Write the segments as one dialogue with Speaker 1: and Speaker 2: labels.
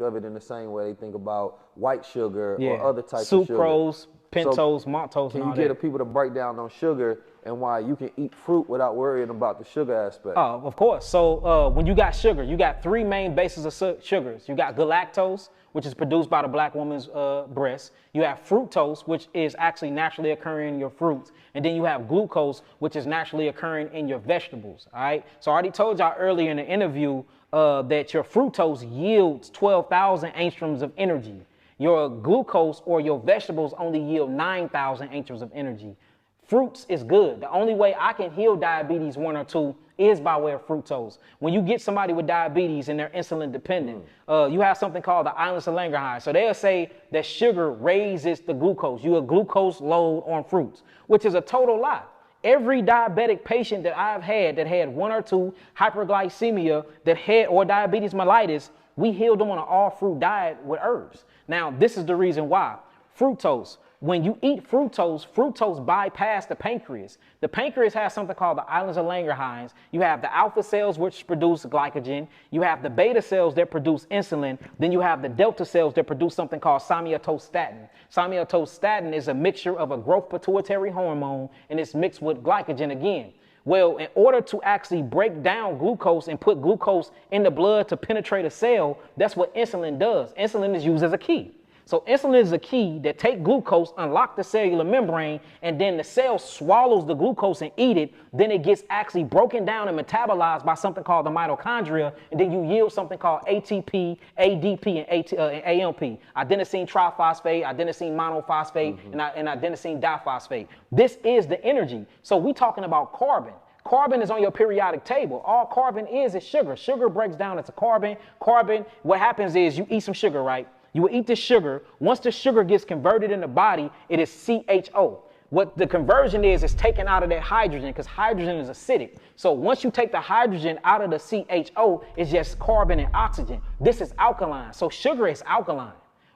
Speaker 1: of it in the same way they think about white sugar
Speaker 2: Yeah.
Speaker 1: or other types of sugar.
Speaker 2: Sucrose, pentose,
Speaker 1: So
Speaker 2: maltose,
Speaker 1: can
Speaker 2: and
Speaker 1: you
Speaker 2: all
Speaker 1: get the
Speaker 2: that.
Speaker 1: people to break down on sugar and why you can eat fruit without worrying about the sugar aspect?
Speaker 2: Of course. So when you got sugar, you got three main bases of sugars. You got galactose, which is produced by the black woman's breast. You have fructose, which is actually naturally occurring in your fruits. And then you have glucose, which is naturally occurring in your vegetables. All right. So I already told y'all earlier in the interview that your fructose yields 12,000 angstroms of energy. Your glucose or your vegetables only yield 9,000 angstroms of energy. Fruits is good. The only way I can heal diabetes 1 or 2 is by way of fructose. When you get somebody with diabetes and they're insulin dependent, you have something called the islands of Langerhans. So they'll say that sugar raises the glucose. You a glucose load on fruits, which is a total lie. Every diabetic patient that I've had that had 1 or 2 hyperglycemia that had or diabetes mellitus, we healed them on an all fruit diet with herbs. Now, this is the reason why. Fructose. When you eat fructose bypass the pancreas. The pancreas has something called the islands of Langerhans. You have the alpha cells, which produce glycogen. You have the beta cells that produce insulin. Then you have the delta cells that produce something called somatostatin. Somatostatin is a mixture of a growth pituitary hormone, and it's mixed with glycogen again. Well, in order to actually break down glucose and put glucose in the blood to penetrate a cell, that's what insulin does. Insulin is used as a key. So insulin is a key that take glucose, unlock the cellular membrane, and then the cell swallows the glucose and eat it. Then it gets actually broken down and metabolized by something called the mitochondria, and then you yield something called ATP, ADP, and AMP, adenosine triphosphate, adenosine monophosphate, and adenosine diphosphate. This is the energy. So we talking about carbon. Carbon is on your periodic table. All carbon is sugar. Sugar breaks down into carbon. Carbon, what happens is you eat some sugar, right? You will eat the sugar. Once the sugar gets converted in the body, it is CHO. What the conversion is taken out of that hydrogen, because hydrogen is acidic. So once you take the hydrogen out of the CHO, it's just carbon and oxygen. This is alkaline. So sugar is alkaline.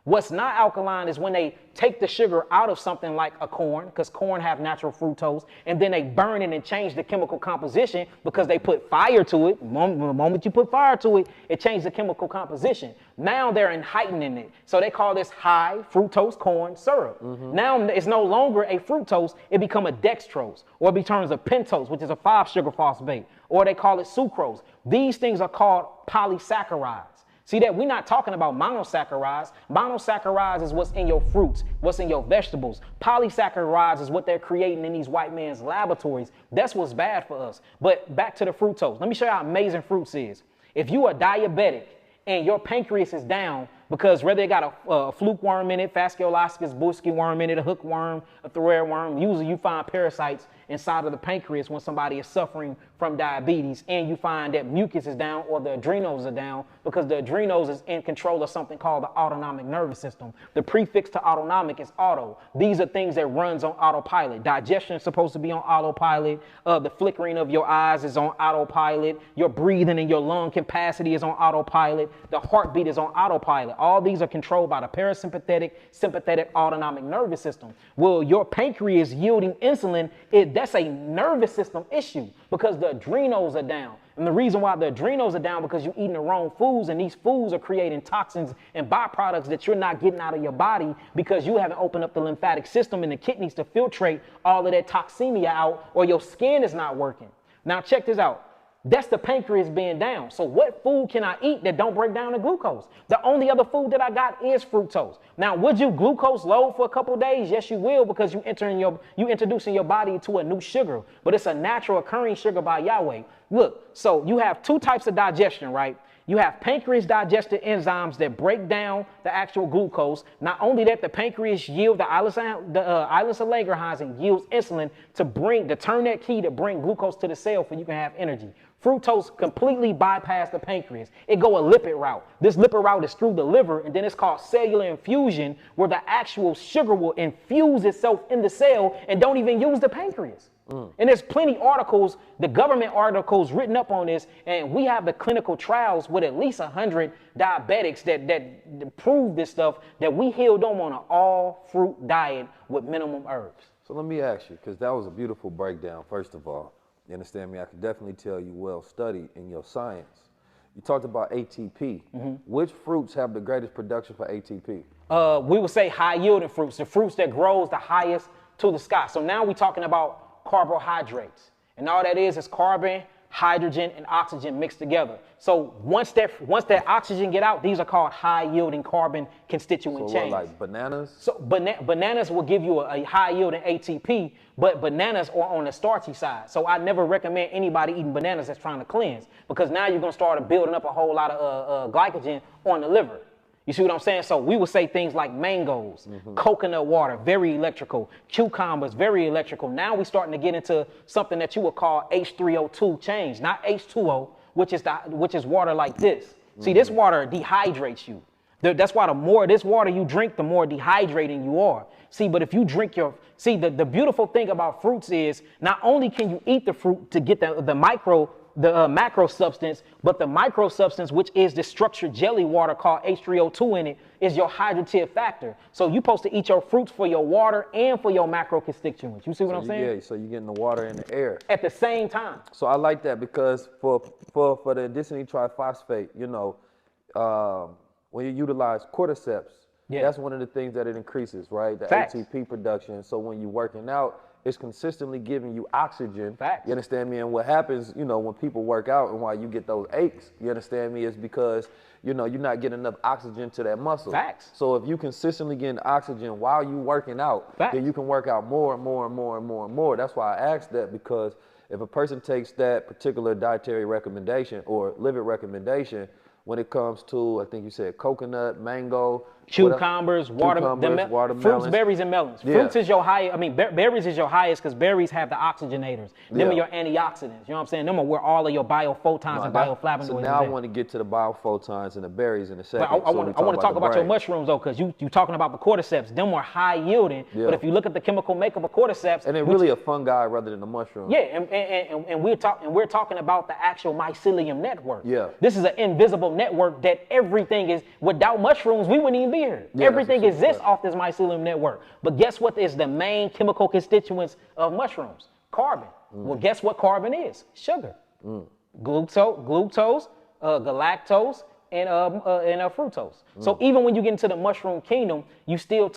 Speaker 2: What's not alkaline is when they take the sugar out of something like a corn, because corn have natural fructose, and then they burn it and change the chemical composition because they put fire to it. The moment you put fire to it, it changes the chemical composition. Now they're heightening it. So they call this high fructose corn syrup. Now it's no longer a fructose, it becomes a dextrose, or it becomes a pentose, which is a 5-sugar phosphate, or they call it sucrose. These things are called polysaccharides. See that we're not talking about monosaccharides. Monosaccharides is what's in your fruits, what's in your vegetables. Polysaccharides is what they're creating in these white man's laboratories. That's what's bad for us. But back to the fructose. Let me show you how amazing fruits is. If you are diabetic and your pancreas is down because whether it got a fluke worm in it, Fascioloscus bushki worm in it, a hookworm, a thread worm, usually you find parasites inside of the pancreas when somebody is suffering from diabetes, and you find that mucus is down or the adrenals are down because the adrenals is in control of something called the autonomic nervous system. The prefix to autonomic is auto. These are things that runs on autopilot. Digestion is supposed to be on autopilot. The flickering of your eyes is on autopilot. Your breathing and your lung capacity is on autopilot. The heartbeat is on autopilot. All these are controlled by the parasympathetic, sympathetic, autonomic nervous system. Well, your pancreas yielding insulin, that's a nervous system issue because the adrenals are down. And the reason why the adrenals are down because you're eating the wrong foods, and these foods are creating toxins and byproducts that you're not getting out of your body because you haven't opened up the lymphatic system and the kidneys to filtrate all of that toxemia out, or your skin is not working. Now check this out. That's the pancreas being down. So what food can I eat that don't break down the glucose? The only other food that I got is fructose. Now, would you glucose load for a couple of days? Yes, you will, because you introducing your body to a new sugar, but it's a natural occurring sugar by Yahweh. Look, so you have two types of digestion, right? You have pancreas digested enzymes that break down the actual glucose. Not only that, the pancreas yield the islands of Langerhans and yields insulin to turn that key to bring glucose to the cell so you can have energy. Fructose completely bypass the pancreas. It go a lipid route. This lipid route is through the liver, and then it's called cellular infusion, where the actual sugar will infuse itself in the cell and don't even use the pancreas. And there's plenty articles, the government articles written up on this, and we have the clinical trials with at least 100 diabetics that prove this stuff, that we healed them on an all-fruit diet with minimum herbs.
Speaker 1: So let me ask you, because that was a beautiful breakdown, first of all. You understand me? I can definitely tell you well studied in your science. You talked about ATP. Which fruits have the greatest production for ATP?
Speaker 2: We would say high yielding fruits, the fruits that grows the highest to the sky. So now we're talking about carbohydrates. And all that is carbon, hydrogen, and oxygen mixed together. So once that oxygen get out, these are called high yielding carbon constituent chains.
Speaker 1: What, like bananas?
Speaker 2: So bananas will give you a high yielding ATP, but bananas are on the starchy side. So I never recommend anybody eating bananas that's trying to cleanse, because now you're gonna start building up a whole lot of glycogen on the liver. You see what I'm saying? So we would say things like mangoes, coconut water, very electrical, cucumbers, very electrical. Now we're starting to get into something that you would call H3O2 change, not H2O, which is water like this. See, this water dehydrates you. That's why the more this water you drink, the more dehydrating you are. See, but if you drink the beautiful thing about fruits is not only can you eat the fruit to get the macro substance, but the micro substance, which is the structured jelly water called H3O2 in it, is your hydrative factor. So you're supposed to eat your fruits for your water and for your macro constituents. You see what I'm saying?
Speaker 1: Yeah, so you're getting the water and the air
Speaker 2: at the same time.
Speaker 1: So I like that, because for the adenosine triphosphate, you know, when you utilize cordyceps, that's one of the things that it increases, right? The ATP production. So when you're working out, it's consistently giving you oxygen.
Speaker 2: Facts.
Speaker 1: You understand me? And what happens, you know, when people work out and why you get those aches, you understand me, is because, you know, you're not getting enough oxygen to that muscle.
Speaker 2: Facts.
Speaker 1: So if you consistently getting oxygen while you working out, then you can work out more and more and more and more and more. That's why I asked that, because if a person takes that particular dietary recommendation or lipid recommendation, when it comes to, I think you said coconut, mango,
Speaker 2: cucumbers, watermelons, fruits, berries, and melons. Fruits is your highest. I mean, berries is your highest, because berries have the oxygenators. Them are your antioxidants. You know what I'm saying? Them are where all of your biophotons and bioflavonoids.
Speaker 1: So now I want to get to the biophotons and the berries in a second.
Speaker 2: But I want to talk about your mushrooms though, because you talking about the cordyceps. Them are high yielding. But if you look at the chemical makeup of cordyceps,
Speaker 1: and they're really a fungi rather than a mushroom.
Speaker 2: Yeah, and we're talking about the actual mycelium network.
Speaker 1: Yeah.
Speaker 2: This is an invisible network that everything is. Without mushrooms, we wouldn't even be here. Everything exists off this mycelium network. But guess what is the main chemical constituents of mushrooms? Carbon. Well, guess what carbon is? Sugar. Glucose, galactose, and fructose. So even when you get into the mushroom kingdom, you still